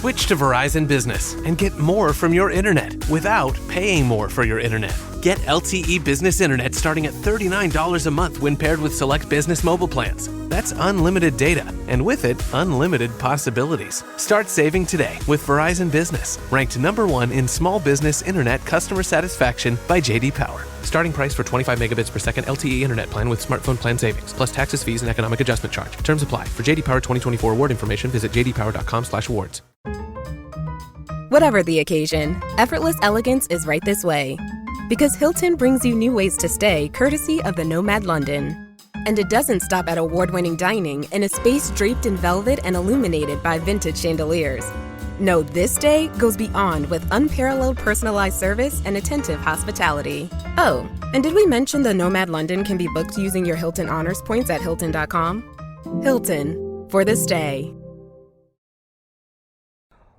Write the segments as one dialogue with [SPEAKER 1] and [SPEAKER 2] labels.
[SPEAKER 1] Switch to Verizon Business and get more from your internet without paying more for your internet. Get LTE Business Internet starting at $39 a month when paired with select business mobile plans. That's unlimited data, and with it, unlimited possibilities. Start saving today with Verizon Business, ranked #1 in small business internet customer satisfaction by J.D. Power. Starting price for 25 megabits per second LTE internet plan with smartphone plan savings, plus taxes, fees, and economic adjustment charge. Terms apply. For J.D. Power 2024 award information, visit jdpower.com/awards.
[SPEAKER 2] Whatever the occasion, effortless elegance is right this way. Because Hilton brings you new ways to stay courtesy of the Nomad London. And it doesn't stop at award-winning dining in a space draped in velvet and illuminated by vintage chandeliers. No, this day goes beyond with unparalleled personalized service and attentive hospitality. Oh, and did we mention the Nomad London can be booked using your Hilton Honors points at Hilton.com? Hilton, for this day.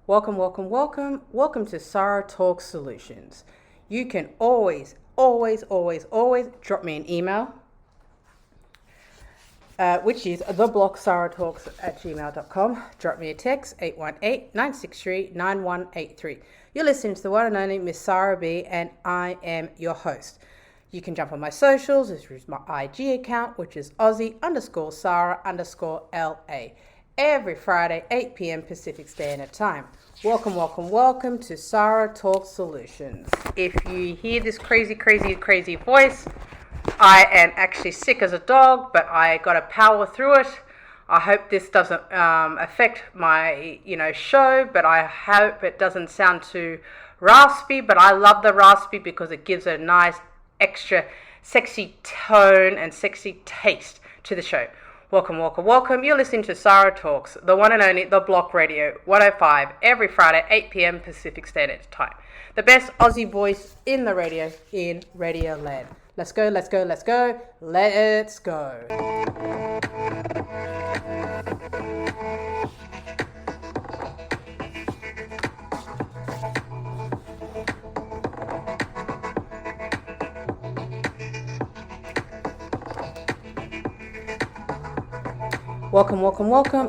[SPEAKER 3] Welcome to Sarah Talk Solutions. You can always drop me an email, which is theblocksarahtalks@gmail.com. Drop me a text, 818-963-9183. You're listening to the one and only Miss Sarah B, and I am your host. You can jump on my socials, which is my IG account, which is Aussie_Sarah_LA. Every Friday, 8 p.m. Pacific Standard Time. Welcome to Sarah Talk Solutions. If you hear this crazy voice, I am actually sick as a dog, but I got to power through it. I hope this doesn't affect my, show, but I hope it doesn't sound too raspy, but I love the raspy because it gives a nice extra sexy tone and sexy taste to the show. Welcome. You're listening to Sarah Talks, the one and only The Block Radio 105, every Friday, 8 p.m. Pacific Standard Time. The best Aussie voice in the radio, in Radio Land. Let's go. Welcome.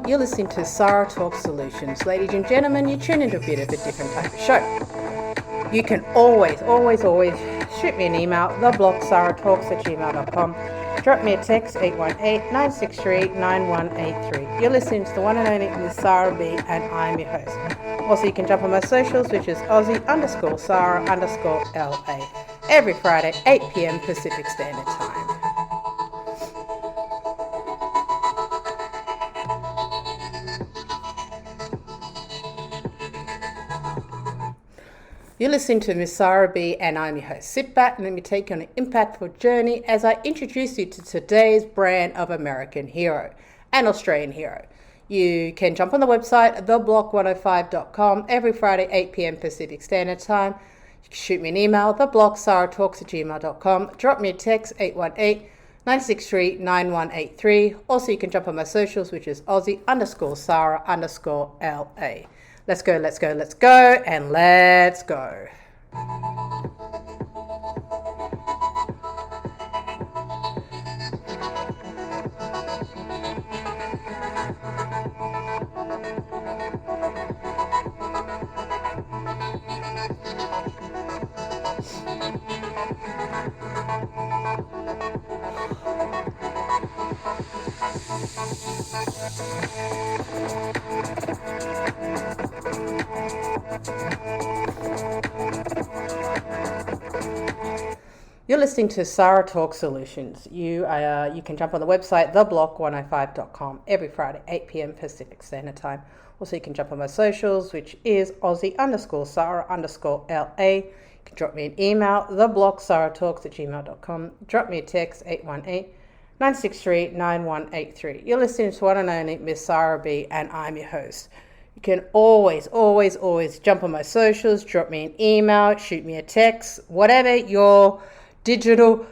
[SPEAKER 3] You're listening to Sarah Talk Solutions. Ladies and gentlemen, you tune into a bit of a different type of show. You can always shoot me an email, theblocksarahtalks@gmail.com. Drop me a text, 818-963-9183. You're listening to the one and only Miss Sarah B, and I'm your host. Also, you can jump on my socials, which is Aussie_Sarah_LA. Every Friday, 8 p.m. Pacific Standard Time. You're listening to Miss Sarah B, and I'm your host. Sit back and let me take you on an impactful journey as I introduce you to today's brand of American hero and Australian hero. You can jump on the website, theblock105.com, every Friday, 8 p.m. Pacific Standard Time. You can shoot me an email, theblocksarahtalks@gmail.com. Drop me a text, 818-963-9183. Also, you can jump on my socials, which is Aussie_Sarah_LA. Let's go, and let's go. You're listening to Sarah Talk Solutions. You can jump on the website, theblock105.com, every Friday, 8 p.m. Pacific Standard Time. Also, you can jump on my socials, which is Aussie_Sarah_LA. You can drop me an email, theblocksarahtalks@gmail.com. Drop me a text, 818-963-9183. You're listening to one and only Miss Sarah B, and I'm your host. You can always jump on my socials, drop me an email, shoot me a text, whatever your digital,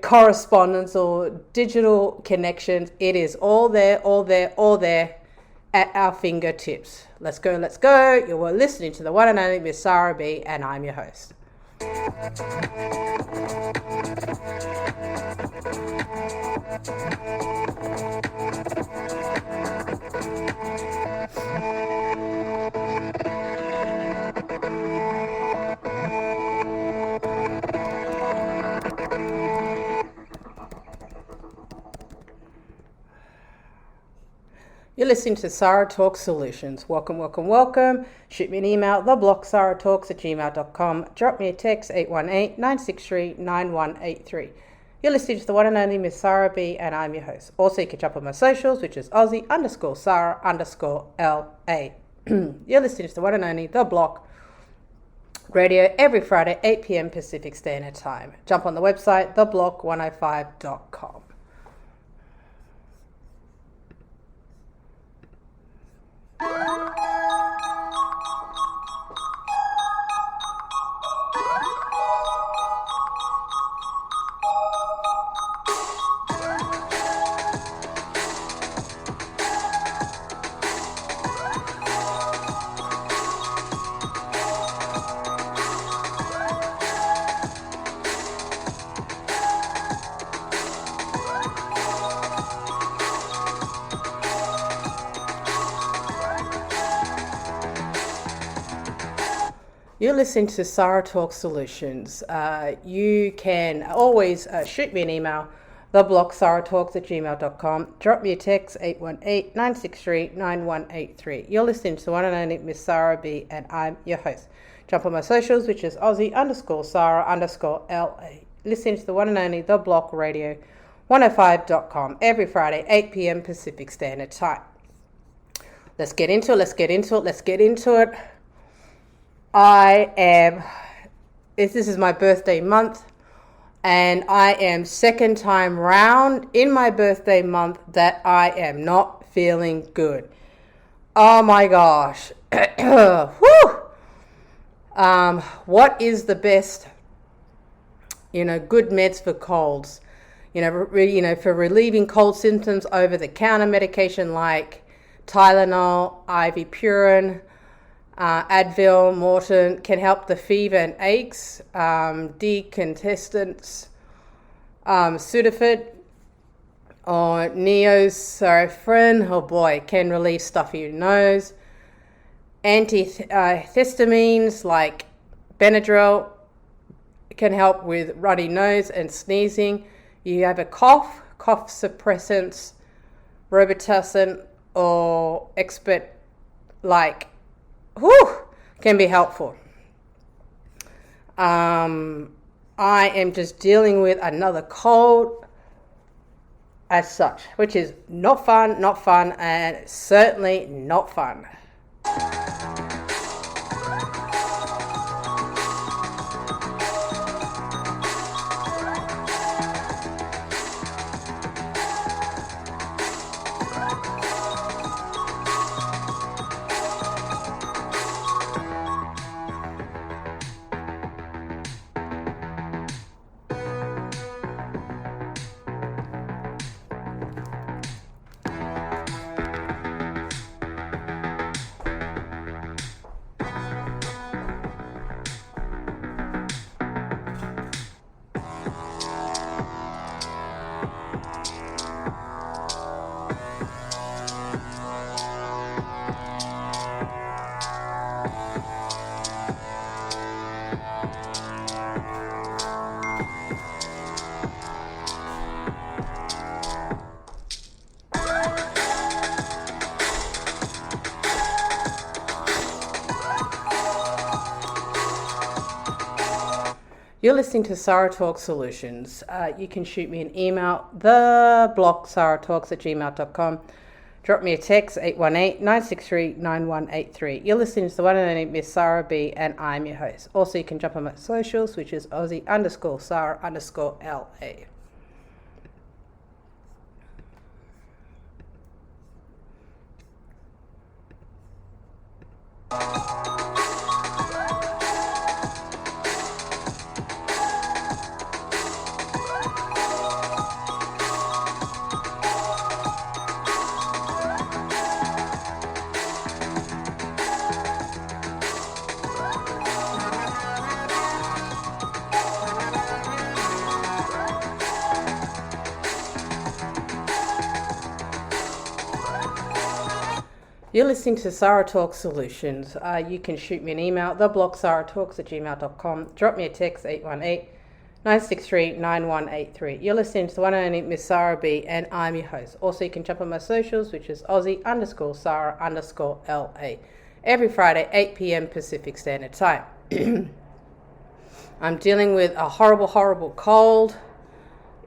[SPEAKER 3] correspondence or digital connections. It is all there at our fingertips. Let's go. You're listening to the one and only Miss Sarah B, and I'm your host. You're listening to Sarah Talk Solutions. Welcome, welcome, welcome. Shoot me an email, theblocksarahtalks@gmail.com. Drop me a text, 818-963-9183. You're listening to the one and only Miss Sarah B, and I'm your host. Also, you can jump on my socials, which is Aussie_Sarah_LA. You're listening to the one and only The Block Radio every Friday, 8 p.m. Pacific Standard Time. Jump on the website, theblock105.com. You're listening to Sarah Talk Solutions. You can always shoot me an email, theblocksarahtalks@gmail.com. Drop me a text, 818-963-9183. You're listening to the one and only Miss Sarah B, and I'm your host. Jump on my socials, which is Aussie_Sarah_LA. Listening to the one and only The Block Radio 105.com every Friday, 8 p.m. Pacific Standard Time. Let's get into it. This is my birthday month, and I am second time round in my birthday month that I am not feeling good. Oh my gosh. Whew. What is the best, good meds for colds? For relieving cold symptoms, over-the-counter medication like Tylenol, ibuprofen, Advil, Morton can help the fever and aches. Decongestants, Sudafed or Neosarafrin, can relieve stuffy nose. Antihistamines like Benadryl can help with runny nose and sneezing. You have a cough suppressants, Robitussin or expert can be helpful. I am just dealing with another cold as such, which is not fun, and certainly not fun. You're listening to Sarah Talk Solutions. You can shoot me an email, theblocksarahtalks@gmail.com. Drop me a text, 818-963-9183. You're listening to the one and only Miss Sarah B, and I'm your host. Also, you can jump on my socials, which is Aussie_Sarah_LA. You're listening to Sarah Talk Solutions. You can shoot me an email, theblocksarahtalks@gmail.com. Drop me a text, 963-9183. You're listening to the one and only Miss Sarah B, and I'm your host. Also, you can jump on my socials, which is Aussie_Sarah_LA. Every Friday, 8 p.m. Pacific Standard Time. I'm dealing with a horrible, horrible cold,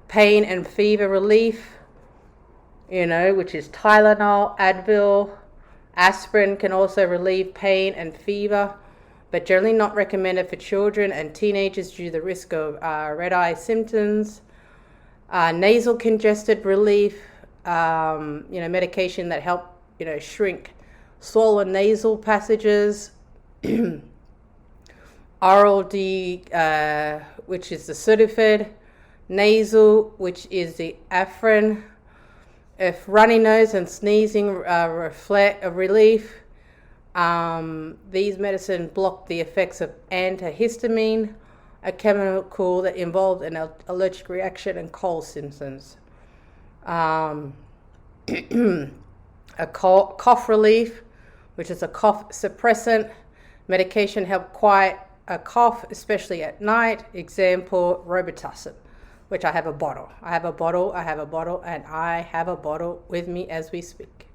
[SPEAKER 3] pain and fever relief, which is Tylenol, Advil, aspirin can also relieve pain and fever, but generally not recommended for children and teenagers due to the risk of red eye symptoms. Nasal congested relief, medication that help, shrink swollen nasal passages. Oral D, which is the Sudafed. Nasal, which is the Afrin. If runny nose and sneezing relief, these medicines block the effects of antihistamine, a chemical that involves an allergic reaction and cold symptoms. A cough relief, which is a cough suppressant. Medication help quiet a cough, especially at night. Example, Robitussin, which I have a bottle, and I have a bottle with me as we speak.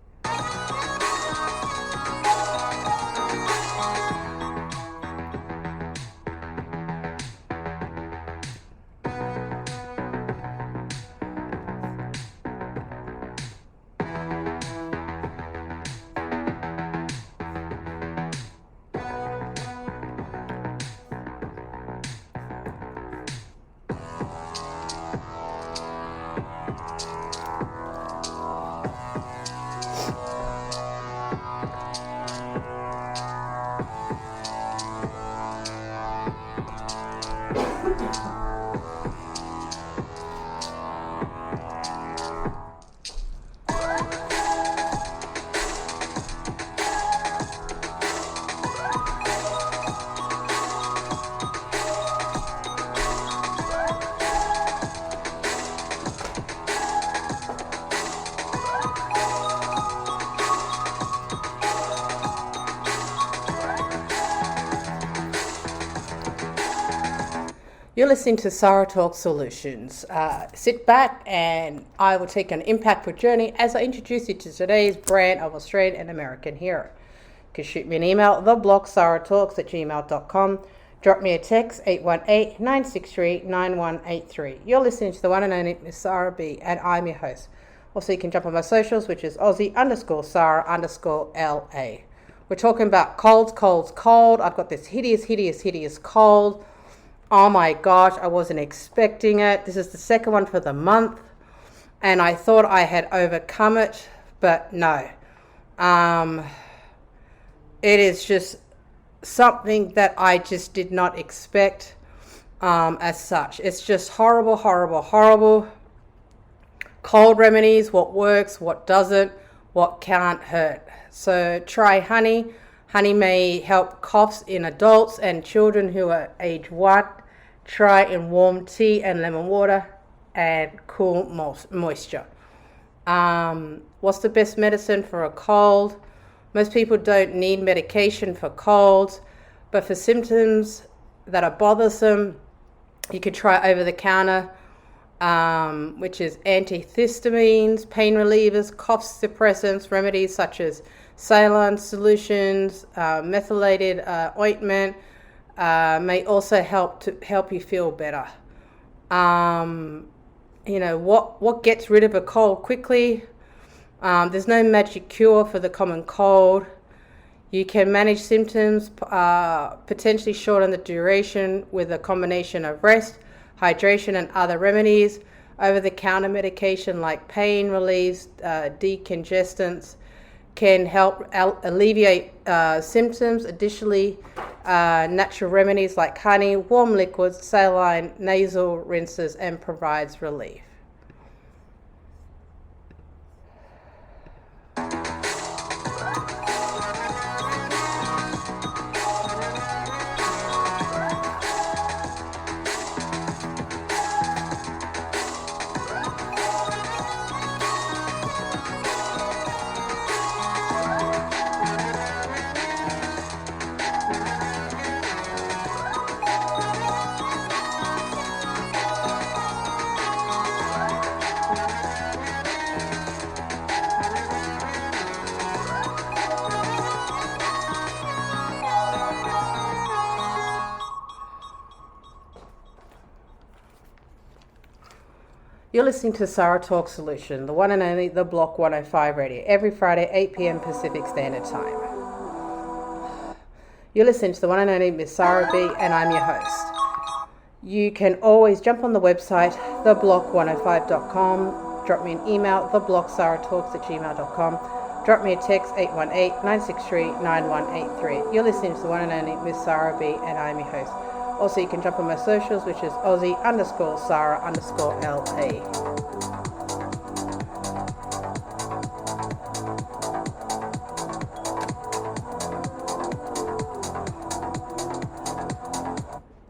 [SPEAKER 3] You're listening to Sarah Talk Solutions. Sit back and I will take an impactful journey as I introduce you to today's brand of Australian and American hero. You can shoot me an email, theblogsarahtalks@gmail.com. Drop me a text, 818-963-9183. You're listening to the one and only Miss Sarah B, and I'm your host. Also, you can jump on my socials, which is Aussie_Sarah_LA. We're talking about colds. I've got this hideous cold. Oh my gosh, I wasn't expecting it. This is the second one for the month, and I thought I had overcome it, but no. It is just something that I just did not expect as such. It's just horrible. Cold remedies, what works, what doesn't, what can't hurt. So try honey. Honey may help coughs in adults and children who are age 1. Try in warm tea and lemon water and cool moisture. What's the best medicine for a cold? Most people don't need medication for colds, but for symptoms that are bothersome, you could try over-the-counter, which is antihistamines, pain relievers, cough suppressants, remedies such as saline solutions, methylated ointment, may also help you feel better. What gets rid of a cold quickly? There's no magic cure for the common cold. You can manage symptoms, potentially shorten the duration with a combination of rest, hydration, and other remedies. Over-the-counter medication like pain reliefs, decongestants can help alleviate symptoms. Additionally, natural remedies like honey, warm liquids, saline, nasal rinses, and provides relief. You're listening to Sarah Talk Solution, the one and only The Block 105 Radio, every Friday, 8 p.m. Pacific Standard Time. You're listening to the one and only Miss Sarah B, and I'm your host. You can always jump on the website, theblock105.com, drop me an email, theblocksarahtalks@gmail.com, drop me a text, 818-963-9183. You're listening to the one and only Miss Sarah B, and I'm your host. Also, you can jump on my socials, which is Aussie_Sarah_LA.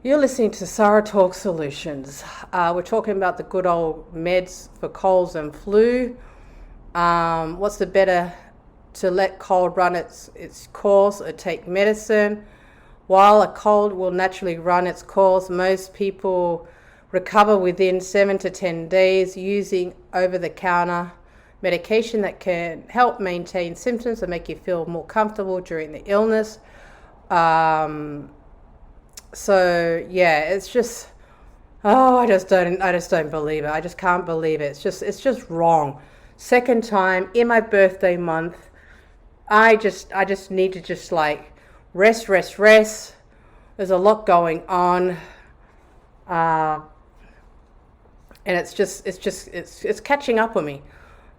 [SPEAKER 3] You're listening to Sarah Talk Solutions. We're talking about the good old meds for colds and flu. What's the better to let cold run its course or take medicine? While a cold will naturally run its course, most people recover within 7 to 10 days using over-the-counter medication that can help maintain symptoms and make you feel more comfortable during the illness. So yeah, it's just, I just don't believe it. I just can't believe it. It's just wrong. Second time in my birthday month, I just need to just like rest. There's a lot going on, and it's catching up on me.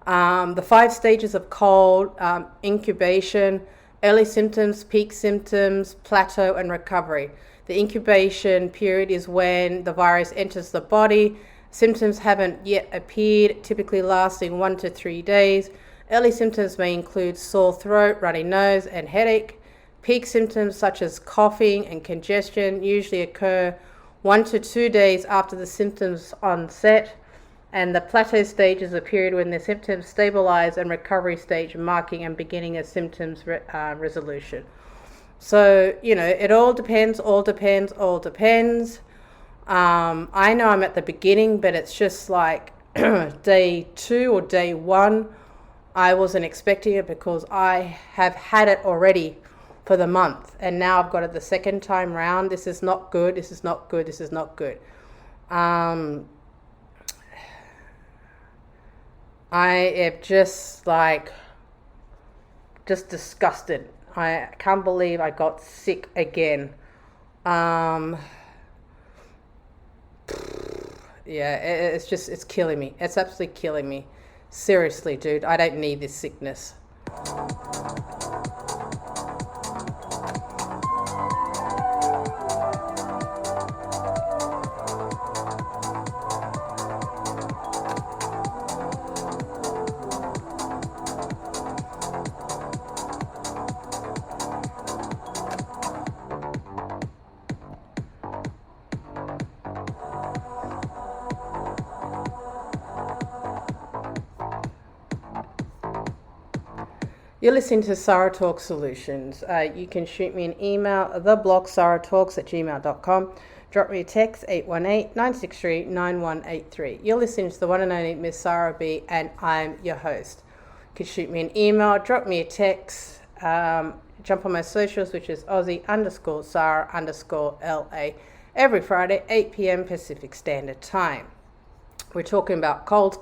[SPEAKER 3] The 5 stages of cold: incubation, early symptoms, peak symptoms, plateau, and recovery. The incubation period is when the virus enters the body. Symptoms haven't yet appeared, typically lasting 1 to 3 days. Early symptoms may include sore throat, runny nose, and headache. Peak symptoms such as coughing and congestion usually occur 1 to 2 days after the symptoms onset. And the plateau stage is a period when the symptoms stabilize, and recovery stage marking and beginning of symptoms resolution. So, it all depends. I know I'm at the beginning, but it's just like day 2 or day 1. I wasn't expecting it because I have had it already for the month, and now I've got it the second time round. This is not good. I am just disgusted. I can't believe I got sick again. It's killing me. It's absolutely killing me. Seriously, dude, I don't need this sickness. You're listening to Sarah Talk Solutions. You can shoot me an email, theblocksarahtalks@gmail.com. Drop me a text, 818-963-9183. You're listening to the one and only Miss Sarah B, and I'm your host. You can shoot me an email, drop me a text, jump on my socials, which is Aussie_Sarah_LA, every Friday, 8 p.m. Pacific Standard Time. We're talking about colds.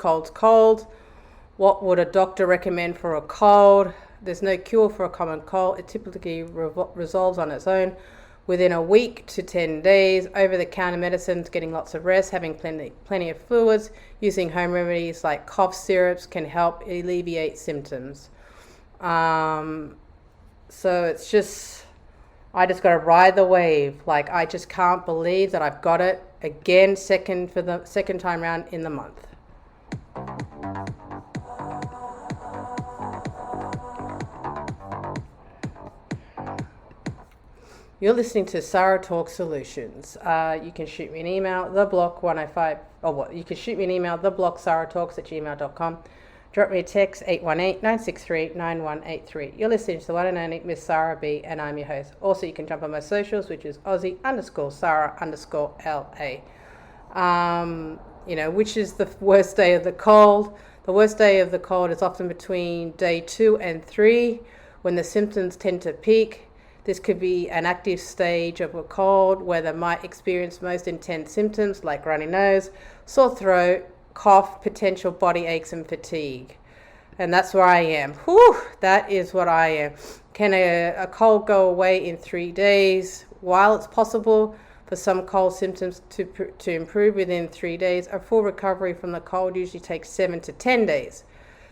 [SPEAKER 3] What would a doctor recommend for a cold? There's no cure for a common cold. It typically resolves on its own within a week to 10 days. Over-the-counter medicines, getting lots of rest, having plenty of fluids, using home remedies like cough syrups can help alleviate symptoms. So it's just, I just got to ride the wave. Like, I just can't believe that I've got it again, for the second time round in the month. You're listening to Sarah Talk Solutions. You can shoot me an email, theblocksarahtalks@gmail.com. Drop me a text, 818-963-9183. You're listening to the one and only Miss Sarah B, and I'm your host. Also, you can jump on my socials, which is Aussie_Sarah_LA. Which is the worst day of the cold? The worst day of the cold is often between day 2 and 3, when the symptoms tend to peak. This could be an active stage of a cold where they might experience most intense symptoms like runny nose, sore throat, cough, potential body aches and fatigue. And that's where I am. Whew, that is what I am. Can a cold go away in 3 days? While it's possible for some cold symptoms to improve within 3 days, a full recovery from the cold usually takes 7 to 10 days.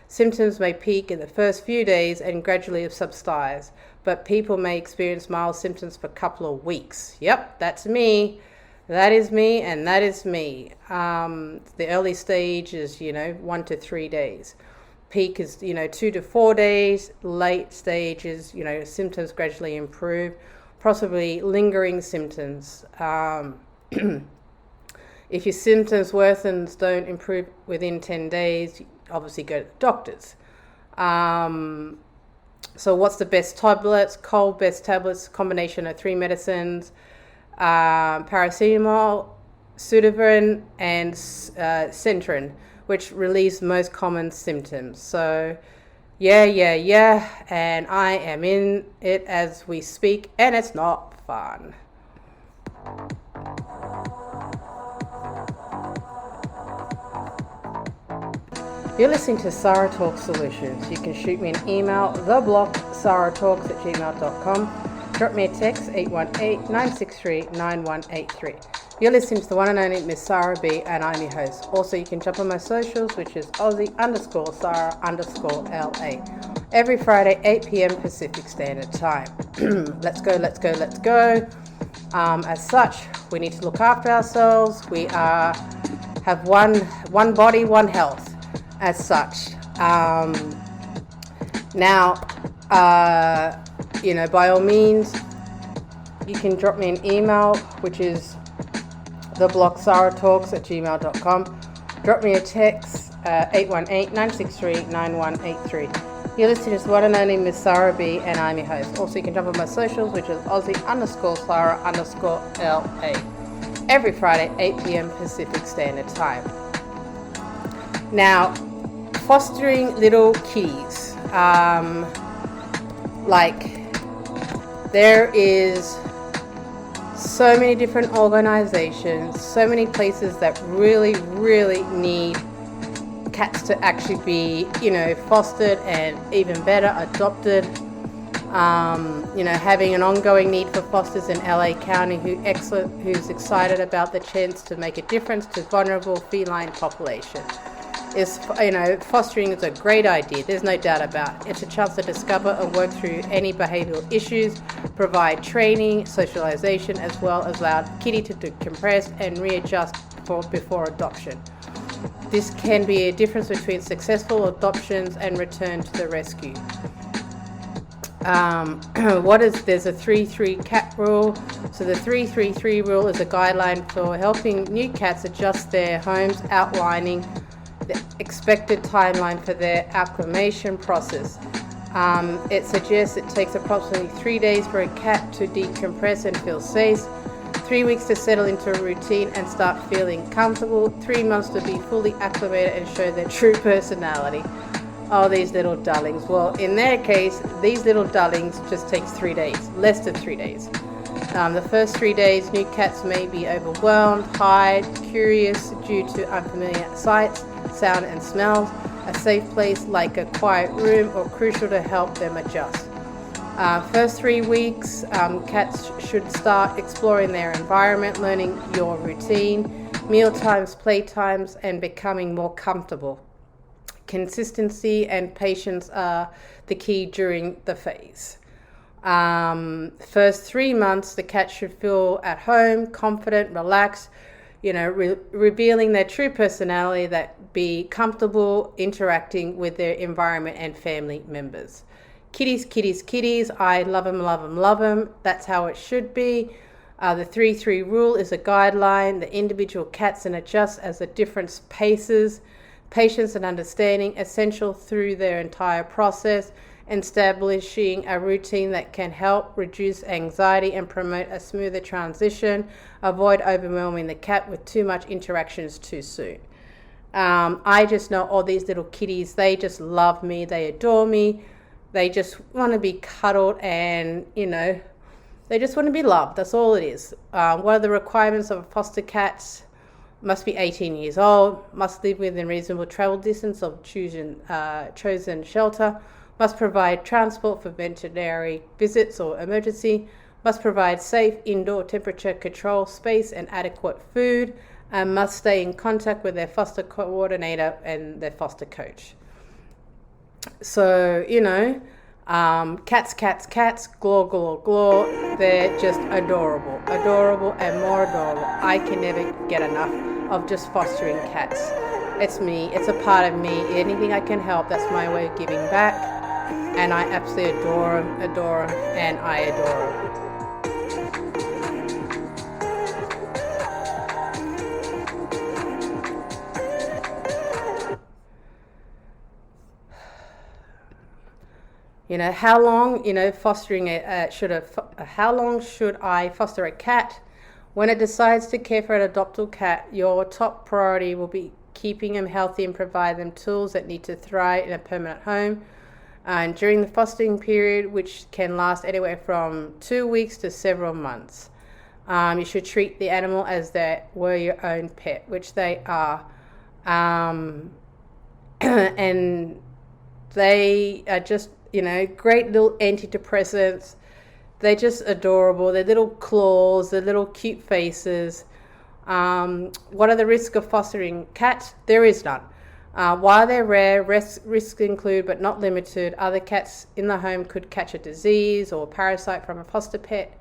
[SPEAKER 3] Symptoms may peak in the first few days and gradually subside, but people may experience mild symptoms for a couple of weeks. Yep, that's me. That is me, and that is me. The early stage is, 1 to 3 days. Peak is, 2 to 4 days. Late stages, symptoms gradually improve, possibly lingering symptoms. If your symptoms worsen, don't improve within 10 days, obviously go to the doctors. So what's the best tablets? Cold best tablets, combination of 3 medicines, paracetamol, Sudafed, and Centrin, which relieves most common symptoms. So yeah, and I am in it as we speak, and it's not fun. You're listening to Sarah Talk Solutions. You can shoot me an email, sarahtalks@gmail.com. Drop me a text, 818-963-9183. You're listening to the one and only Miss Sarah B, and I'm your host. Also, you can jump on my socials, which is Aussie_Sarah_LA. Every Friday, 8 p.m. Pacific Standard Time. Let's go. As such, we need to look after ourselves. We have one body, one health. As such, now, by all means, you can drop me an email, which is sarahtalks@gmail.com. Drop me a text, 818-963-9183. You're listening to the one and only Miss Sarah B, and I'm your host. Also, you can jump on my socials, which is Aussie_Sarah_LA. Every Friday, 8 p.m. Pacific Standard Time. Now, fostering little kitties. There is so many different organizations, so many places that really, really need cats to actually be, fostered and even better, adopted. Having an ongoing need for fosters in LA County who's excited about the chance to make a difference to vulnerable feline population. Fostering is a great idea. There's no doubt about it. It's a chance to discover and work through any behavioral issues, provide training, socialization, as well as allow the kitty to decompress and readjust before adoption. This can be a difference between successful adoptions and return to the rescue. There's a 3-3 cat rule. So the 3-3-3 rule is a guideline for helping new cats adjust their homes, outlining the expected timeline for their acclimation process. It suggests it takes approximately 3 days for a cat to decompress and feel safe, 3 weeks to settle into a routine and start feeling comfortable, 3 months to be fully acclimated and show their true personality. Oh, these little darlings. Well, in their case, these little darlings just takes 3 days, less than 3 days. The first 3 days, new cats may be overwhelmed, hide, curious due to unfamiliar sights, sound and smells. A safe place like a quiet room or crucial to help them adjust. First 3 weeks, cats should start exploring their environment, learning your routine, meal times, play times, and becoming more comfortable. Consistency and patience are the key during the phase. First 3 months, the cat should feel at home, confident, relaxed, revealing their true personality, that be comfortable interacting with their environment and family members. Kitties, I love them. That's how it should be. The 3-3 rule is a guideline. The individual cats and adjust as the different paces, patience and understanding, essential through their entire process, establishing a routine that can help reduce anxiety and promote a smoother transition, avoid overwhelming the cat with too much interactions too soon. I just know all these little kitties, they just love me, they adore me, they just want to be cuddled and, they just want to be loved. That's all it is. What are the requirements of foster cats? must be 18 years old, must live within reasonable travel distance of chosen shelter, must provide transport for veterinary visits or emergency, must provide safe indoor temperature control space and adequate food, and must stay in contact with their foster coordinator and their foster coach. So, cats, glor, they're just adorable, and more adorable. I can never get enough of just fostering cats. It's me, it's a part of me. Anything I can help, that's my way of giving back. And I absolutely adore them, and I adore them. How long, how long should I foster a cat? When it decides to care for an adoptable cat, your top priority will be keeping them healthy and provide them tools that need to thrive in a permanent home. And during the fostering period, which can last anywhere from 2 weeks to several months, you should treat the animal as they were your own pet, which they are. And they are just, great little antidepressants. They're just adorable. Their little claws, their little cute faces. What are the risks of fostering cats? There is none. While they're rare, risks include but not limited. Other cats in the home could catch a disease or parasite from a foster pet.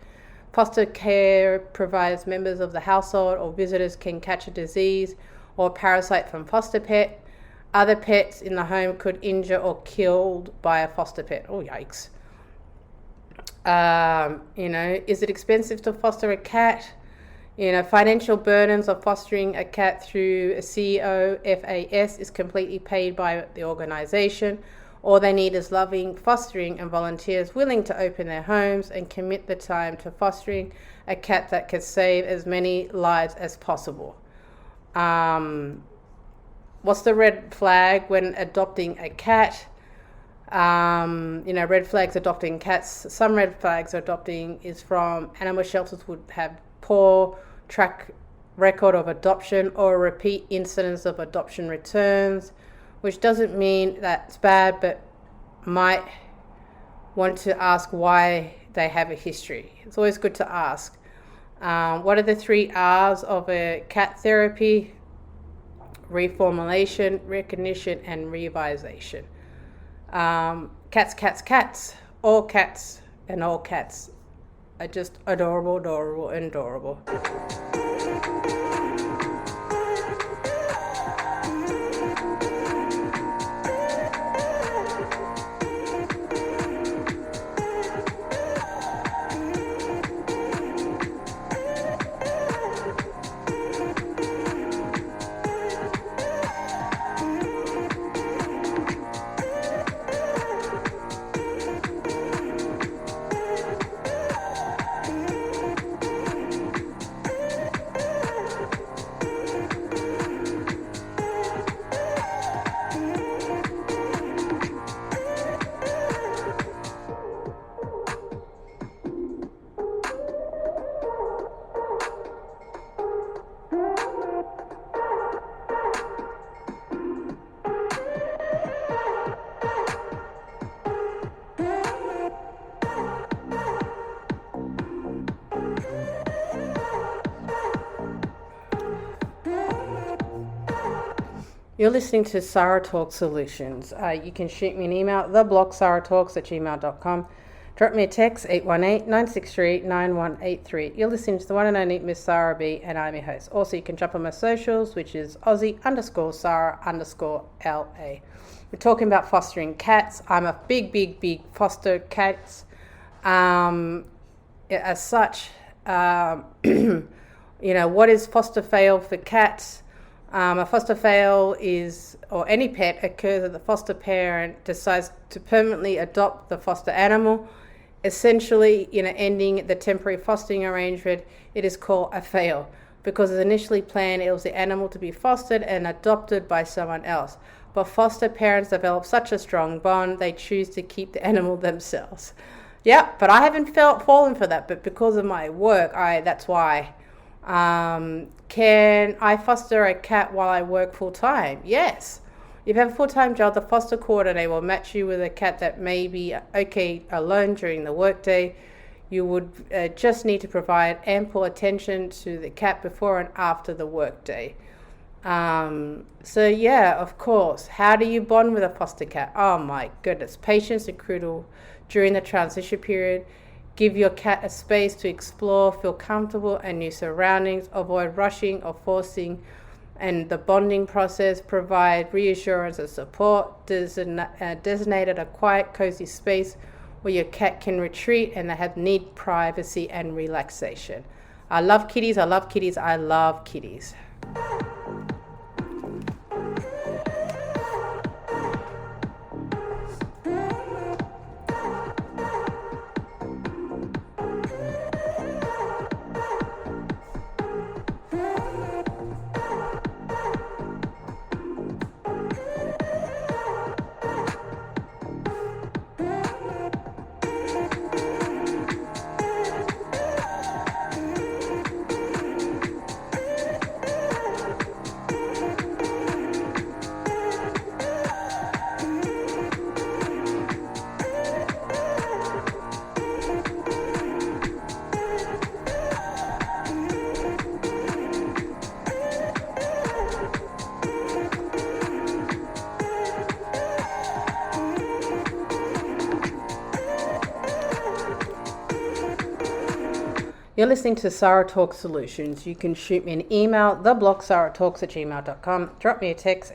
[SPEAKER 3] Foster care providers, members of the household or visitors can catch a disease or parasite from foster pet. Other pets in the home could injure or killed by a foster pet. Oh, yikes. Is it expensive to foster a cat? Financial burdens of fostering a cat through a COFAS is completely paid by the organization. All they need is loving fostering and volunteers willing to open their homes and commit the time to fostering a cat that could save as many lives as possible. What's the red flag when adopting a cat? Red flags adopting cats. Some red flags adopting is from animal shelters would have poor track record of adoption or repeat incidents of adoption returns, which doesn't mean that's bad, but might want to ask why they have a history. It's always good to ask. What are the 3 R's of a cat therapy? Reformulation, recognition, and revisation. Cats. All cats are just adorable, and adorable. You're listening to Sarah Talk Solutions. You can shoot me an email at theblogsarahtalks@gmail.com. Drop me a text, 818-963-9183. You're listening to the one and only Miss Sarah B, and I'm your host. Also, you can jump on my socials, which is Aussie_Sarah_LA. We're talking about fostering cats. I'm a big foster cats. As such, what is foster fail for cats? A foster fail is, or any pet occurs that the foster parent decides to permanently adopt the foster animal, essentially, ending the temporary fostering arrangement. It is called a fail because as initially planned, it was the animal to be fostered and adopted by someone else. But foster parents develop such a strong bond, they choose to keep the animal themselves. Yeah, but I haven't fallen for that. But because of my work, that's why Can I foster a cat while I work full time? Yes. If you have a full-time job, the foster coordinator will match you with a cat that may be okay alone during the workday. You would just need to provide ample attention to the cat before and after the workday. So yeah, of course. How do you bond with a foster cat? Oh my goodness. Patience is crucial during the transition period. Give your cat a space to explore, feel comfortable in new surroundings, avoid rushing or forcing, and the bonding process. Provide reassurance and support. Designated a quiet, cozy space where your cat can retreat and they need privacy and relaxation. I love kitties, I love kitties, I love kitties. You're listening to Sarah Talk Solutions. You can shoot me an email, theblogsarahtalks@gmail.com. Drop me a text,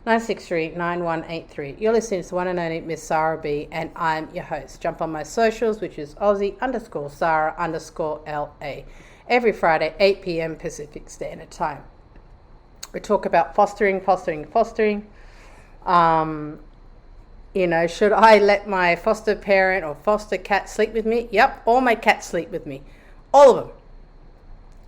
[SPEAKER 3] 818-963-9183. You're listening to the one and only Miss Sarah B, and I'm your host. Jump on my socials, which is Aussie_Sarah_LA. Every Friday, 8 p.m. Pacific Standard Time. We talk about fostering. Should I let my foster parent or foster cat sleep with me? Yep, all my cats sleep with me. All of them.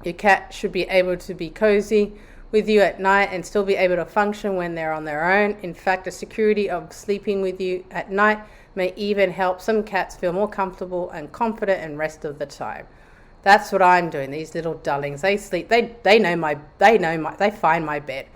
[SPEAKER 3] Your cat should be able to be cozy with you at night and still be able to function when they're on their own. In fact, the security of sleeping with you at night may even help some cats feel more comfortable and confident and rest of the time. That's what I'm doing. These little darlings, they sleep. They find my bed.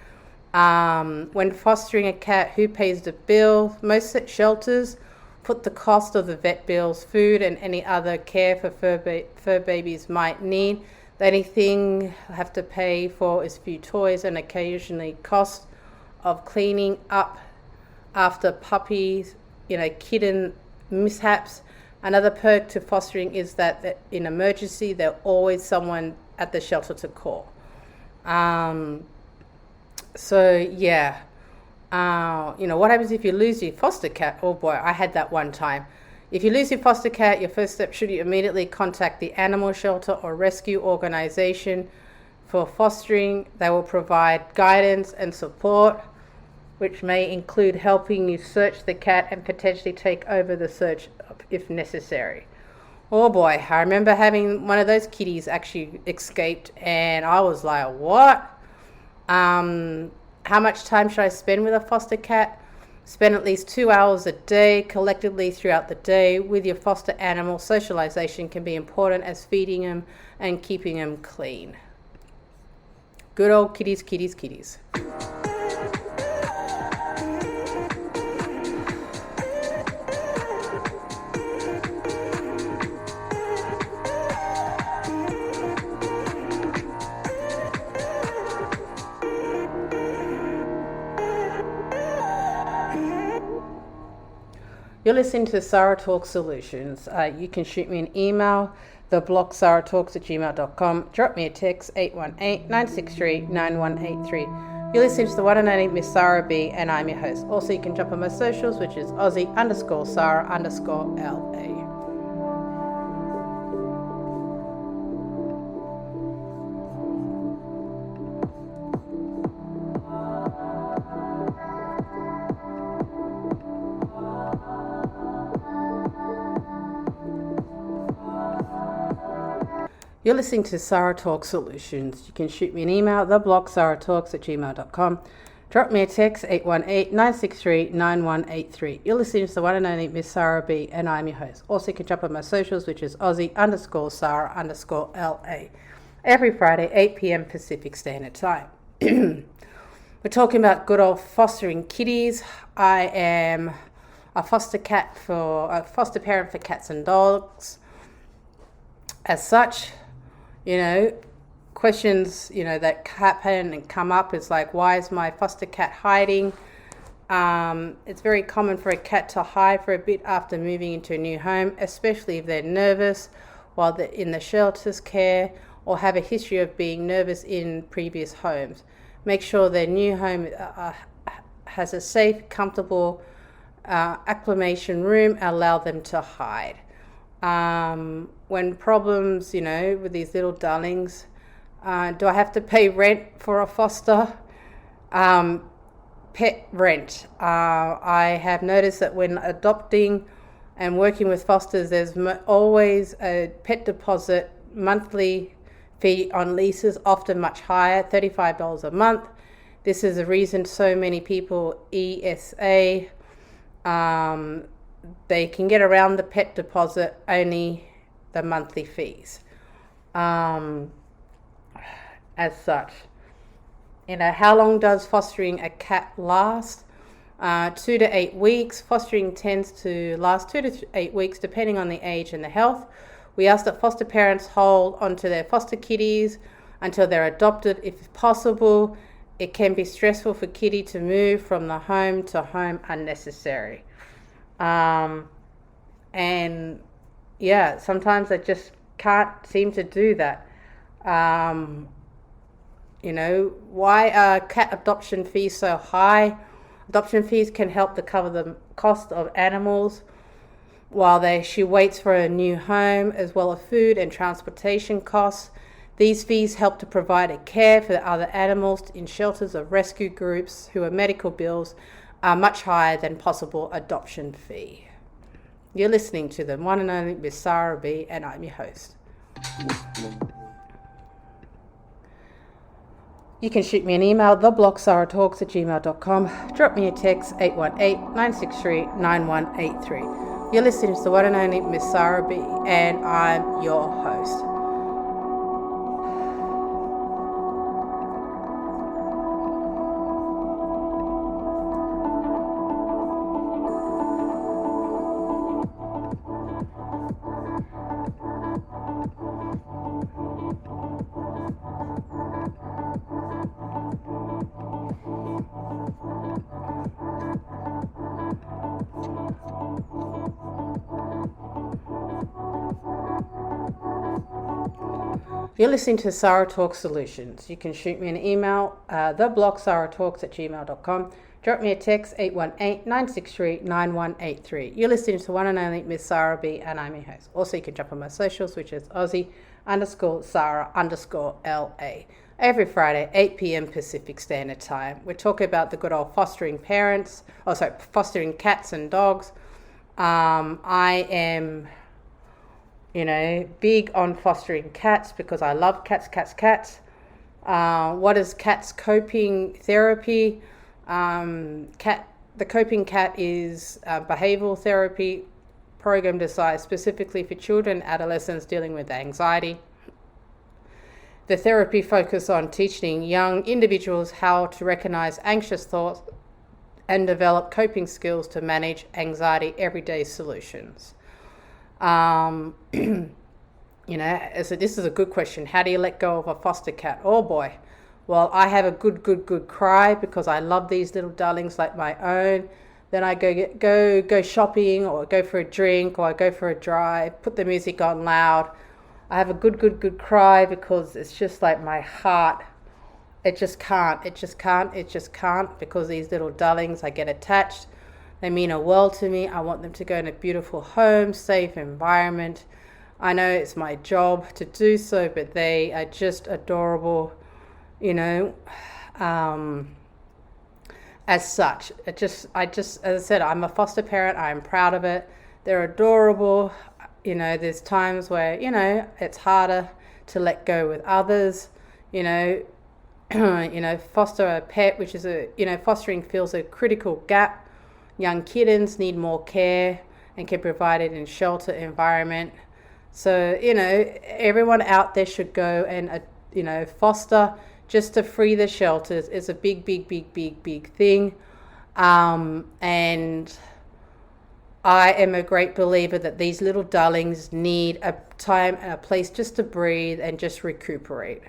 [SPEAKER 3] When fostering a cat, who pays the bill? Most shelters put the cost of the vet bills, food, and any other care for fur babies might need. The only thing I have to pay for is a few toys and occasionally cost of cleaning up after puppies, kitten mishaps. Another perk to fostering is that in emergency, there's always someone at the shelter to call. What happens if you lose your foster cat? Oh boy, I had that one time. If you lose your foster cat, your first step should you immediately contact the animal shelter or rescue organization for fostering. They will provide guidance and support, which may include helping you search the cat and potentially take over the search if necessary. Oh boy, I remember having one of those kitties actually escaped, and I was like, what? How much time should I spend with a foster cat? Spend at least 2 hours a day collectively throughout the day with your foster animal. Socialization can be important as feeding them and keeping them clean. Good old kitties. You're listening to Sarah Talk Solutions. You can shoot me an email, theblogsarahtalks@gmail.com. Drop me a text, 818-963-9183. You're listening to the one and only Miss Sarah B, and I'm your host. Also, you can jump on my socials, which is Aussie_Sarah_LA. You're listening to Sarah Talk Solutions. You can shoot me an email, theblogsarahtalks@gmail.com. Drop me a text, 818-963-9183. You're listening to the one and only Miss Sarah B, and I'm your host. Also, you can jump on my socials, which is Aussie_Sarah_LA. every Friday, 8 p.m. Pacific Standard Time. We're talking about good old fostering kitties. I am a foster parent for cats and dogs. As such, questions, that happen and come up is like, why is my foster cat hiding? It's very common for a cat to hide for a bit after moving into a new home, especially if they're nervous while they're in the shelter's care or have a history of being nervous in previous homes. Make sure their new home has a safe, comfortable acclimation room. Allow them to hide. When problems, with these little darlings, do I have to pay rent for a foster? Pet rent. I have noticed that when adopting and working with fosters, there's always a pet deposit monthly fee on leases, often much higher, $35 a month. This is the reason so many people ESA, they can get around the pet deposit, only the monthly fees. As such, how long does fostering a cat last? 2 to 8 weeks. Fostering tends to last 2 to 8 weeks depending on the age and the health. We ask that foster parents hold onto their foster kitties until they're adopted if possible. It can be stressful for kitty to move from the home to home unnecessary. Sometimes I just can't seem to do that. Why are cat adoption fees so high? Adoption fees can help to cover the cost of animals while she waits for a new home, as well as food and transportation costs. These fees help to provide a care for the other animals in shelters or rescue groups whose medical bills are much higher than possible adoption fee. You're listening to the one and only Miss Sarah B, and I'm your host. You can shoot me an email, theblogsaratalks@gmail.com. Drop me a text, 818-963-9183. You're listening to the one and only Miss Sarah B, and I'm your host. You're listening to Sarah Talk Solutions. You can shoot me an email, theblogsaratalks@gmail.com. Drop me a text, 818-963-9183. You're listening to one and only Miss Sarah B, and I'm your host. Also, you can jump on my socials, which is Aussie_Sarah_LA. Every Friday, 8 p.m. Pacific Standard Time. We're talking about the good old fostering cats and dogs. I am big on fostering cats because I love cats. What is cats coping therapy? The coping cat is a behavioral therapy program designed specifically for children and adolescents dealing with anxiety. The therapy focuses on teaching young individuals how to recognize anxious thoughts and develop coping skills to manage anxiety everyday solutions. So this is a good question. How do you let go of a foster cat? Oh boy. Well, I have a good cry because I love these little darlings like my own. Then I go shopping or go for a drink or I go for a drive, put the music on loud. I have a good cry because it's just like my heart. It just can't because these little darlings, I get attached. They mean a world to me. I want them to go in a beautiful home, safe environment. I know it's my job to do so, but they are just adorable, as such. As I said, I'm a foster parent. I'm proud of it. They're adorable. There's times where, it's harder to let go with others, foster a pet, which is fostering fills a critical gap. Young kittens need more care and can provide it in shelter environment. So, everyone out there should go and, foster just to free the shelters. It's a big, big, big, big, big thing. And I am a great believer that these little darlings need a time and a place just to breathe and just recuperate.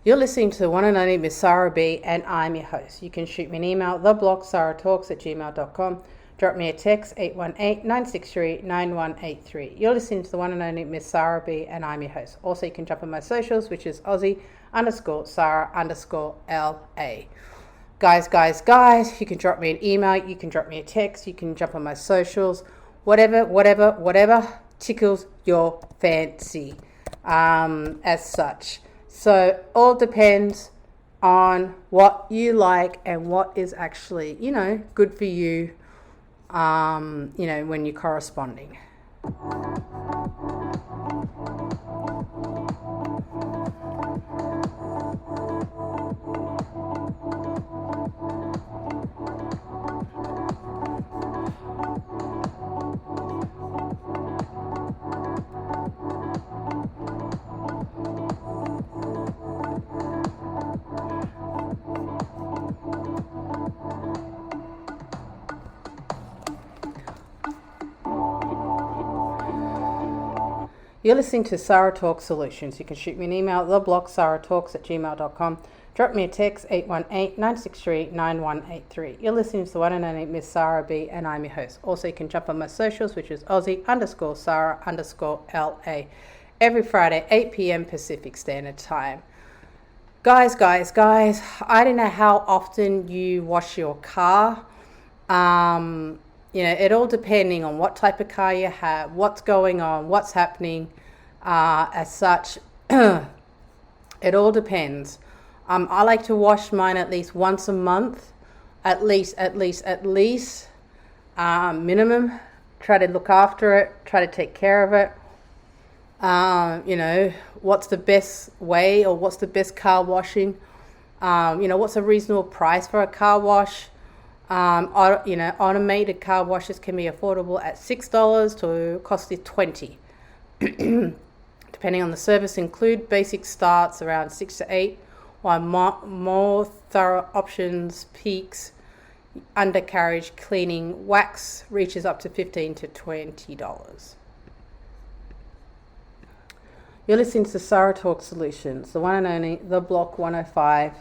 [SPEAKER 3] You're listening to the one and only Miss Sarah B, and I'm your host. You can shoot me an email, theblogsaratalks@gmail.com. Drop me a text, 818-963-9183. You're listening to the one and only Miss Sarah B, and I'm your host. Also, you can jump on my socials, which is Aussie_Sarah_LA. Guys, you can drop me an email, you can drop me a text, you can jump on my socials, whatever tickles your fancy, as such. So all depends on what you like and what is actually, good for you, when you're corresponding. You're listening to Sarah Talk Solutions. You can shoot me an email, theblogsaratalks@gmail.com. Drop me a text, 818-963-9183. You're listening to the one and only Miss Sarah B, and I'm your host. Also, you can jump on my socials, which is Aussie_Sarah_LA. Every Friday, 8 p.m. Pacific Standard Time. Guys, I don't know how often you wash your car. It all depending on what type of car you have, what's going on, what's happening, as such. It all depends. I like to wash mine at least once a month, at least, minimum. Try to look after it, try to take care of it. What's the best way, or what's the best car washing? What's a reasonable price for a car wash? Automated car washes can be affordable at $6 to cost you $20. Depending on the service include, basic starts around 6 to 8, while more thorough options, peaks, undercarriage cleaning, wax reaches up to $15 to $20. You're listening to Sarah Talk Solutions, the one and only, the Block 105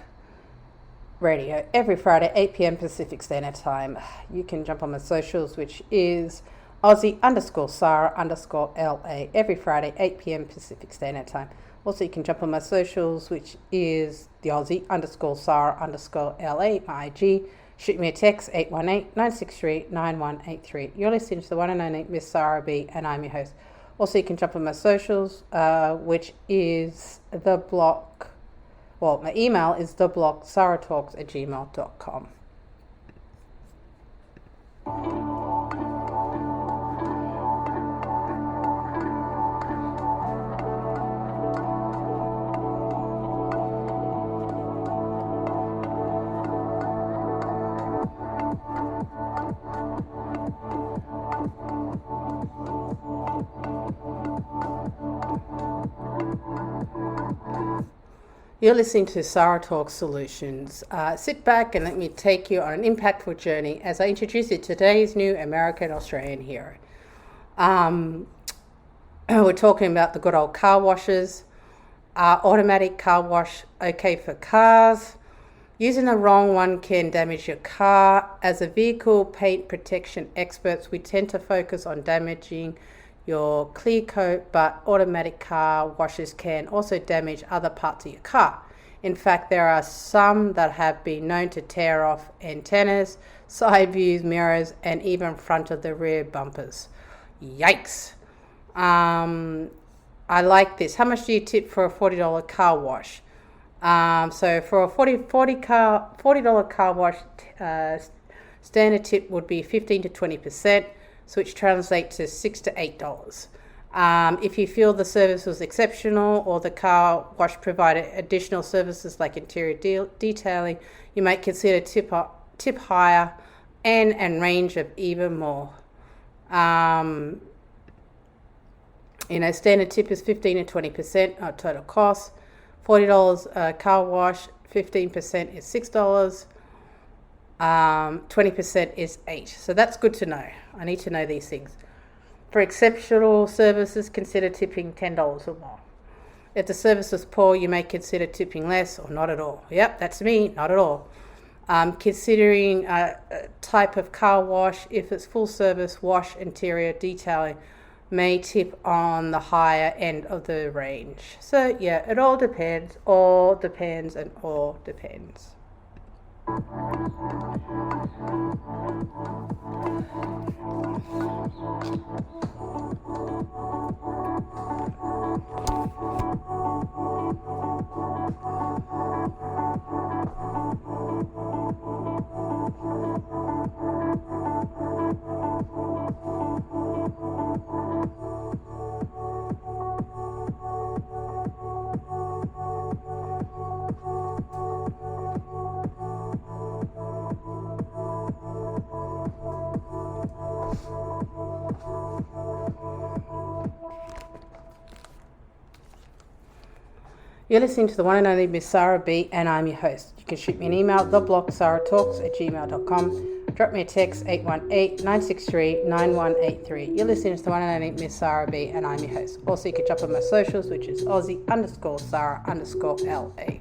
[SPEAKER 3] Radio, every Friday, 8 p.m. Pacific Standard Time. You can jump on my socials, which is Aussie_Sarah_LA, every Friday, 8 p.m. Pacific Standard Time. Also, you can jump on my socials, which is the Aussie_Sarah_LA, my IG. Shoot me a text, 818-963-9183. You're listening to the one and only Miss Sarah B, and I'm your host. Also, you can jump on my socials, which is the block. Well, my email is theblogsaratalks@gmail.com. You're listening to Sarah Talk Solutions. Sit back and let me take you on an impactful journey as I introduce you to today's new American Australian hero. We're talking about the good old car washes, automatic car wash, okay for cars, Using the wrong one can damage your car. As a vehicle paint protection experts, we tend to focus on damaging your clear coat, but automatic car washes can also damage other parts of your car. In fact, there are some that have been known to tear off antennas, side views, mirrors, and even front of the rear bumpers. Yikes. I like this. How much do you tip for a $40 car wash? So for a $40 car wash, standard tip would be 15 to 20%, so which translates to $6 to $8. If you feel the service was exceptional or the car wash provided additional services like interior detailing, you might consider tip higher and range of even more. Standard tip is 15 to 20% of total cost. $40 car wash, 15% is $6. 20% is $8. So that's good to know. I need to know these things. For exceptional services, consider tipping $10 or more. If the service was poor, you may consider tipping less or not at all. Yep, that's me, not at all. Considering a type of car wash, if it's full service wash, interior detailing, may tip on the higher end of the range. So yeah, it all depends, and all depends. You're listening to the one and only Miss Sarah B, and I'm your host. You can shoot me an email, theblogsarahtalks@gmail.com. Drop me a text, 818-963-9183. You're listening to the one and only Miss Sarah B, and I'm your host. Also, you can jump on my socials, which is Aussie_Sarah_LA.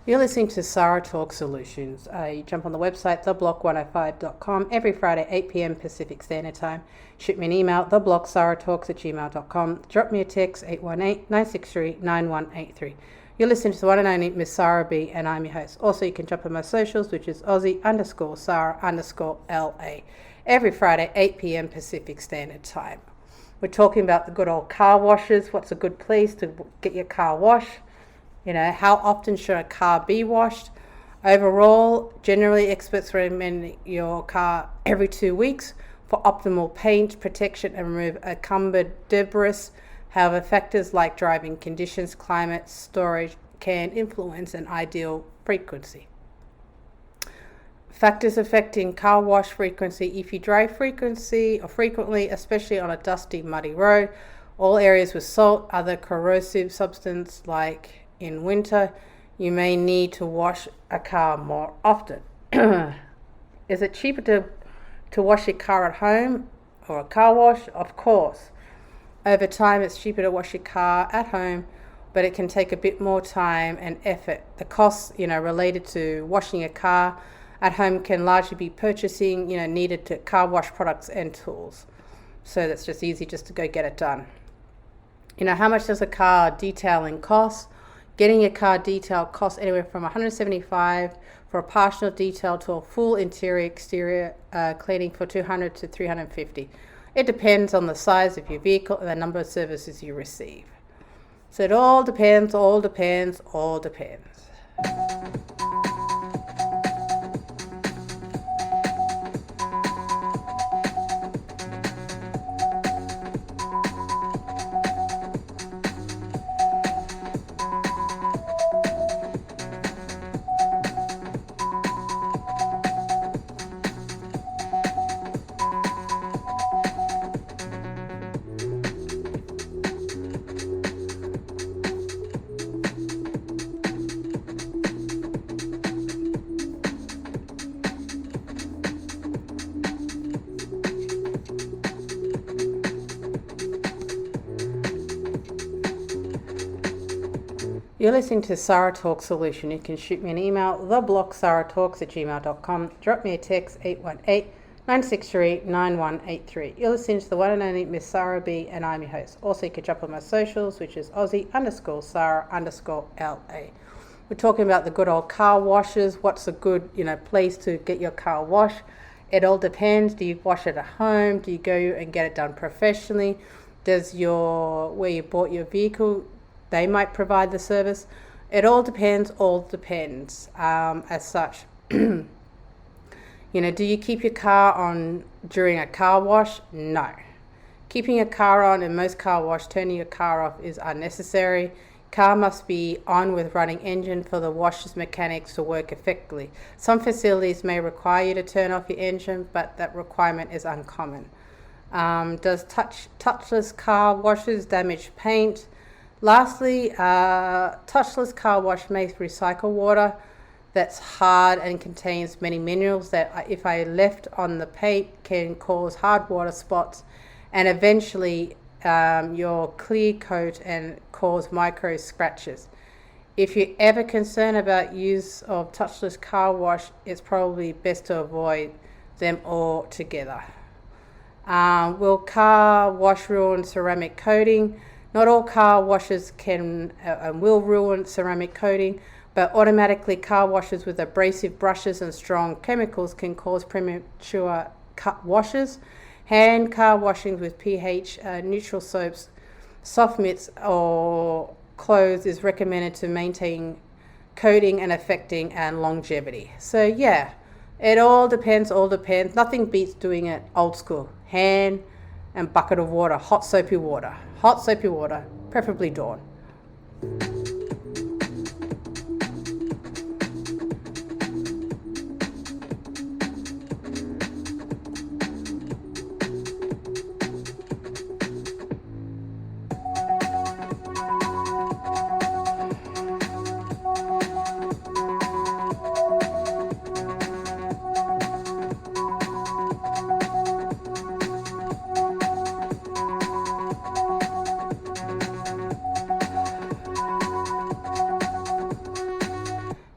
[SPEAKER 3] You're listening to Sarah Talk Solutions. You jump on the website, theblock105.com, every Friday, 8 p.m. Pacific Standard Time. Shoot me an email, theblogsarahtalks@gmail.com. Drop me a text, 818-963-9183. You're listening to the one and only Miss Sarah B, and I'm your host. Also, you can jump on my socials, which is Aussie_Sarah_LA, every Friday, 8 p.m. Pacific Standard Time. We're talking about the good old car washes. What's a good place to get your car washed? How often should a car be washed? Overall, generally experts recommend your car every 2 weeks for optimal paint protection and remove encumbered debris. However, factors like driving conditions, climate, storage can influence an ideal frequency. Factors affecting car wash frequency. If you drive frequently, especially on a dusty, muddy road, all areas with salt, other corrosive substance like in winter, you may need to wash a car more often. Is it cheaper to wash your car at home or a car wash? Of course. Over time, it's cheaper to wash your car at home, but it can take a bit more time and effort. The costs, related to washing a car at home can largely be purchasing, needed to car wash products and tools. So that's just easy just to go get it done. How much does a car detailing cost? Getting your car detailed costs anywhere from $175 for a partial detail to a full exterior cleaning for $200 to $350. It depends on the size of your vehicle and the number of services you receive. So it all depends. You're listening to Sarah Talk Solution. You can shoot me an email, theblogsarahtalks@gmail.com. Drop me a text, 818-963-9183. You're listening to the one and only Miss Sarah B, and I'm your host. Also, you can jump on my socials, which is Aussie_Sarah_LA. We're talking about the good old car washes. What's a good, place to get your car washed? It all depends. Do you wash it at home? Do you go and get it done professionally? Does where you bought your vehicle, they might provide the service? It all depends, as such. Do you keep your car on during a car wash? No. Keeping your car on in most car wash, turning your car off is unnecessary. Car must be on with running engine for the washer's mechanics to work effectively. Some facilities may require you to turn off your engine, but that requirement is uncommon. Does touchless car washes damage paint? Lastly, touchless car wash makes recycle water that's hard and contains many minerals that, if I left on the paint, can cause hard water spots and eventually your clear coat and cause micro scratches. If you're ever concerned about use of touchless car wash, it's probably best to avoid them altogether. Will car wash ruin ceramic coating? Not all car washes can and will ruin ceramic coating, but automatically car washes with abrasive brushes and strong chemicals can cause premature cut washes. Hand car washing with pH neutral soaps, soft mitts or clothes is recommended to maintain coating and effecting and longevity. So yeah, it all depends. Nothing beats doing it old school. Hand and bucket of water, hot soapy water, preferably Dawn.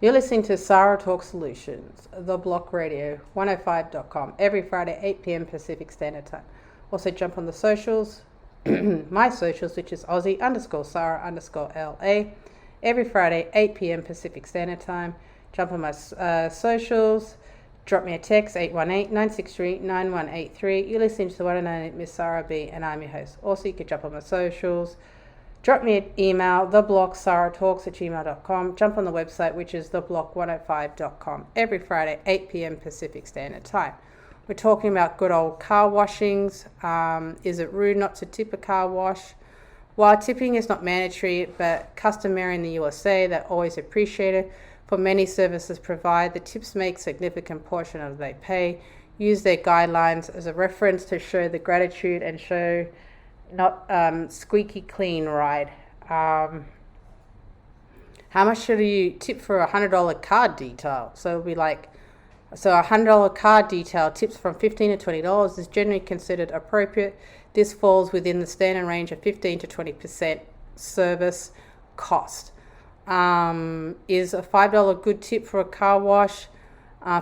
[SPEAKER 3] You're listening to Sarah Talk Solutions, the Block Radio, 105.com, every Friday, 8 p.m. Pacific Standard Time. Also jump on the socials, my socials, which is Aussie_Sarah_LA, every Friday, 8 p.m. Pacific Standard Time. Jump on my socials, drop me a text, 818-963-9183. You're listening to the one and only Miss Sarah B, and I'm your host. Also, you can jump on my socials, drop me an email, theblogsarahtalks@gmail.com. Jump on the website, which is theblock105.com, every Friday, 8 p.m. Pacific Standard Time. We're talking about good old car washings. Is it rude not to tip a car wash? While tipping is not mandatory, but customary in the USA, they're always appreciated. For many services provided, the tips make significant portion of they pay. Use their guidelines as a reference to show the gratitude and show not squeaky clean ride. How much should you tip for a $100 car detail? So it'll be like, a $100 car detail tips from $15 to $20 is generally considered appropriate. This falls within the standard range of 15 to 20% service cost. Is a $5 good tip for a car wash?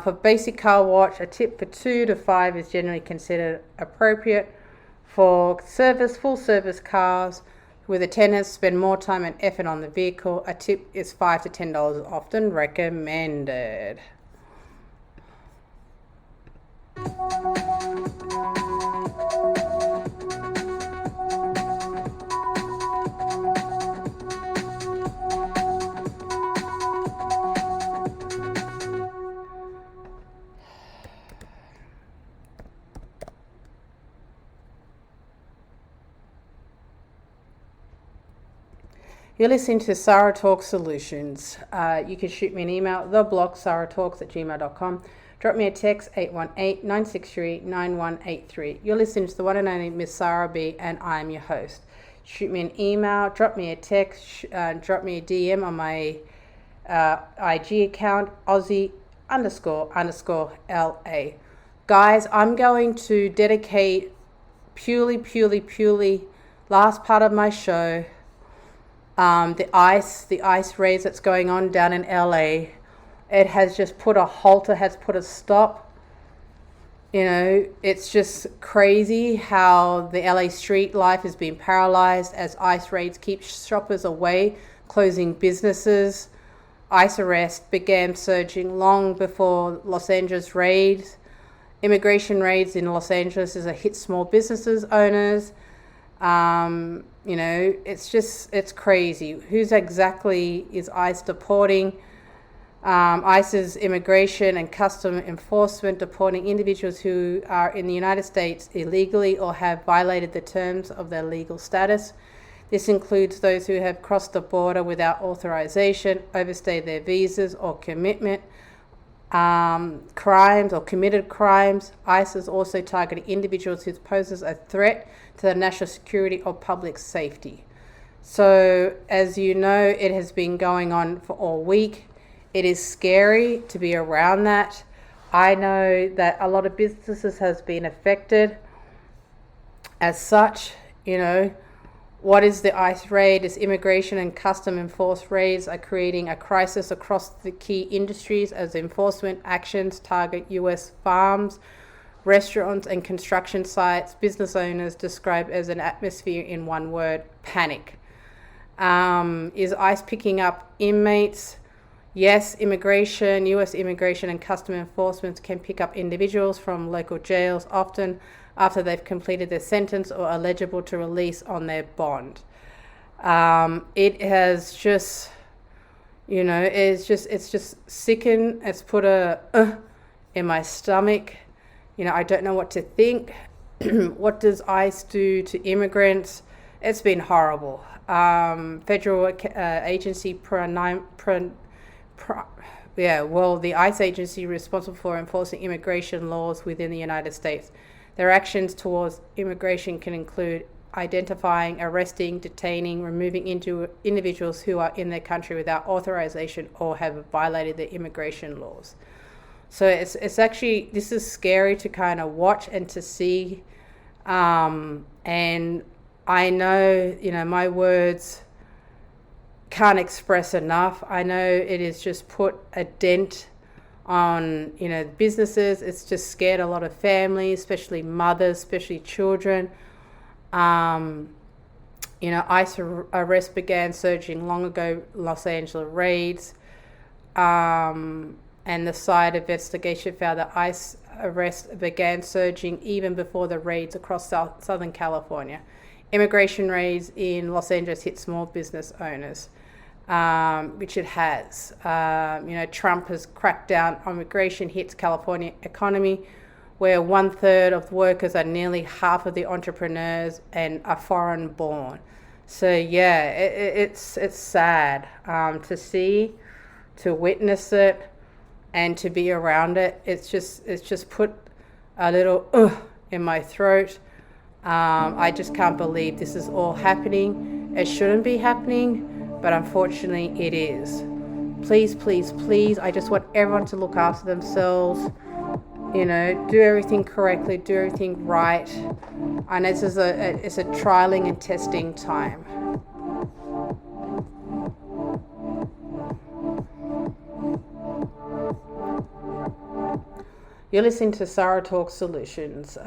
[SPEAKER 3] For basic car wash, a tip for 2 to 5 is generally considered appropriate. For full service cars with attendants spend more time and effort on the vehicle, a tip is $5 to $10 often recommended. You're listening to Sarah Talk Solutions. You can shoot me an email, theblogsarahtalks@gmail.com. Drop me a text, 818-963-9183. You're listening to the one and only Miss Sarah B, and I'm your host. Shoot me an email, drop me a text, drop me a DM on my IG account, Aussie__LA. Guys, I'm going to dedicate purely last part of my show The ice raids that's going on down in LA, it has just put a halter, has put a stop. You know, it's just crazy how the LA street life has been paralyzed as ICE raids keep shoppers away, closing businesses. ICE arrests began surging long before Los Angeles raids. Immigration raids in Los Angeles is a hit small businesses owners. You know, it's crazy. Who's exactly is ICE deporting? ICE's immigration and custom enforcement deporting individuals who are in the United States illegally or have violated the terms of their legal status. This includes those who have crossed the border without authorization, overstayed their visas or commitment, crimes or committed crimes. ICE is also targeting individuals who poses a threat to the national security or public safety. So, as you know, it has been going on for all week. It is scary to be around that. I know that a lot of businesses has been affected. As such, you know, what is the ICE raid? Is immigration and custom enforced raids are creating a crisis across the key industries as enforcement actions target U.S. farms, restaurants and construction sites. Business owners describe as an atmosphere in one word: panic. Is ICE picking up inmates? Yes, U.S. immigration and custom enforcement can pick up individuals from local jails, often after they've completed their sentence or are eligible to release on their bond. It has just, you know, it's just sickened. It's put a in my stomach. You know, I don't know what to think. What does ICE do to immigrants? It's been horrible. Federal agency the ICE agency responsible for enforcing immigration laws within the United States. Their actions towards immigration can include identifying, arresting, detaining, removing individuals who are in their country without authorization or have violated the immigration laws. So it's actually, this is scary to kind of watch and to see. And I know, you know, my words can't express enough. I know it has just put a dent on, you know, businesses. It's just scared a lot of families, especially mothers, especially children. You know, ICE arrests began surging long ago, Los Angeles raids. And the side investigation found that ICE arrests began surging even before the raids across Southern California. Immigration raids in Los Angeles hit small business owners, which it has. You know, Trump has cracked down on immigration, hits California economy, where 1/3 of workers are nearly half of the entrepreneurs and are foreign born. So yeah, it's sad to see, to witness it, and to be around it. It's just put a little in my throat. I just can't believe this is all happening. It shouldn't be happening, but unfortunately it is. Please, please, please, I just want everyone to look after themselves, you know, do everything correctly, do everything right. And this is it's a trialing and testing time. You're listening to Sarah Talks Solutions.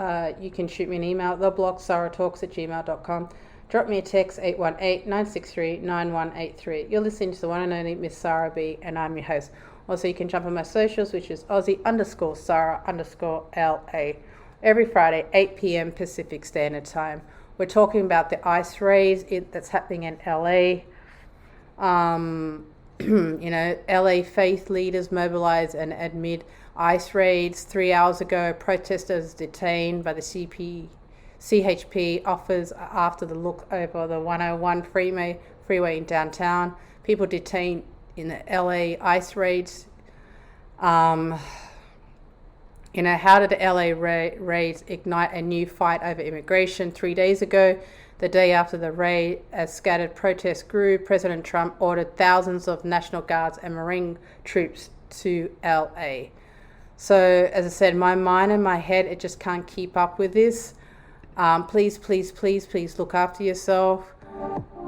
[SPEAKER 3] You can shoot me an email at theblog, sarahtalks@gmail.com. Drop me a text, 818-963-9183. You're listening to the one and only Miss Sarah B, and I'm your host. Also, you can jump on my socials, which is Aussie_Sarah_LA. Every Friday, 8 p.m. Pacific Standard Time. We're talking about the ICE raids that's happening in LA. You know, LA faith leaders mobilize and admit ICE raids. 3 hours ago, protesters detained by the CHP offers after the look over the 101 freeway in downtown. People detained in the LA ICE raids. You know, how did the LA raids ignite a new fight over immigration? 3 days ago, the day after the raid, as scattered protests grew, President Trump ordered thousands of National Guards and Marine troops to LA. So, as I said, my mind and my head, it just can't keep up with this. Please, please, please, please look after yourself.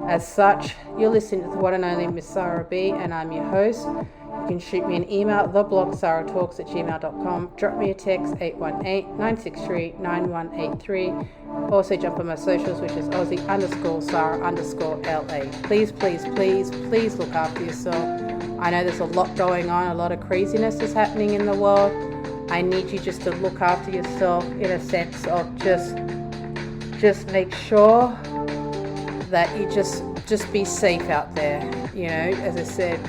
[SPEAKER 3] As such, you're listening to the one and only Miss Sarah B, and I'm your host. You can shoot me an email at theblog sarahtalks@gmail.com. Drop me a text 818-963-9183. Also jump on my socials, which is Aussie_Sarah_LA. Please, please, please, please look after yourself. I know there's a lot going on, a lot of craziness is happening in the world. I need you just to look after yourself in a sense of just make sure that you just be safe out there. You know, as I said,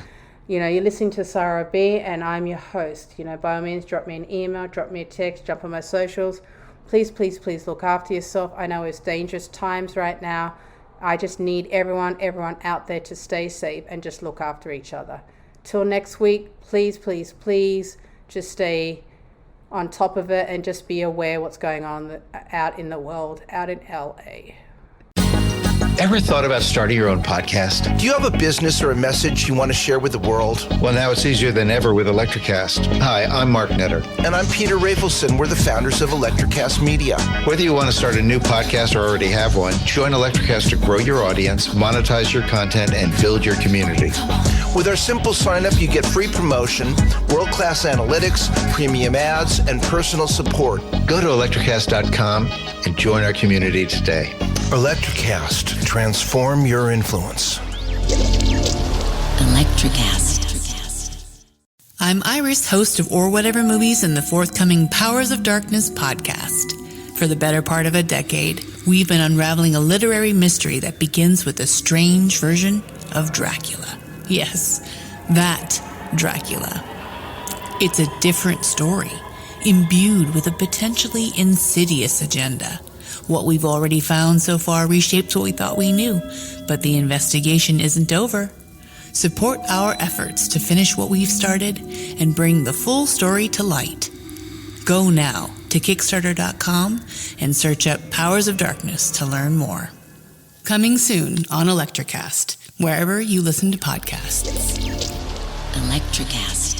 [SPEAKER 3] you know, you're listening to Sarah B and I'm your host. You know, by all means, drop me an email, drop me a text, jump on my socials. Please, please, please look after yourself. I know it's dangerous times right now. I just need everyone out there to stay safe and just look after each other. Till next week, please, please, please just stay on top of it and just be aware what's going on out in the world, out in LA.
[SPEAKER 4] Ever thought about starting your own podcast?
[SPEAKER 5] Do you have a business or a message you want to share with the world?
[SPEAKER 4] Well, now it's easier than ever with Electricast. Hi, I'm Mark Netter.
[SPEAKER 5] And I'm Peter Rafelson. We're the founders of Electricast Media.
[SPEAKER 4] Whether you want to start a new podcast or already have one, join Electricast to grow your audience, monetize your content, and build your community.
[SPEAKER 5] With our simple sign-up, you get free promotion, world-class analytics, premium ads, and personal support.
[SPEAKER 4] Go to electricast.com and join our community today.
[SPEAKER 5] Electricast. Transform your influence.
[SPEAKER 6] Electricast. I'm Iris, host of Or Whatever Movies and the forthcoming Powers of Darkness podcast. For the better part of a decade, we've been unraveling a literary mystery that begins with a strange version of Dracula. Yes, that Dracula. It's a different story, imbued with a potentially insidious agenda. What we've already found so far reshapes what we thought we knew, but the investigation isn't over. Support our efforts to finish what we've started and bring the full story to light. Go now to Kickstarter.com and search up Powers of Darkness to learn more. Coming soon on Electricast, wherever you listen to podcasts. Electricast.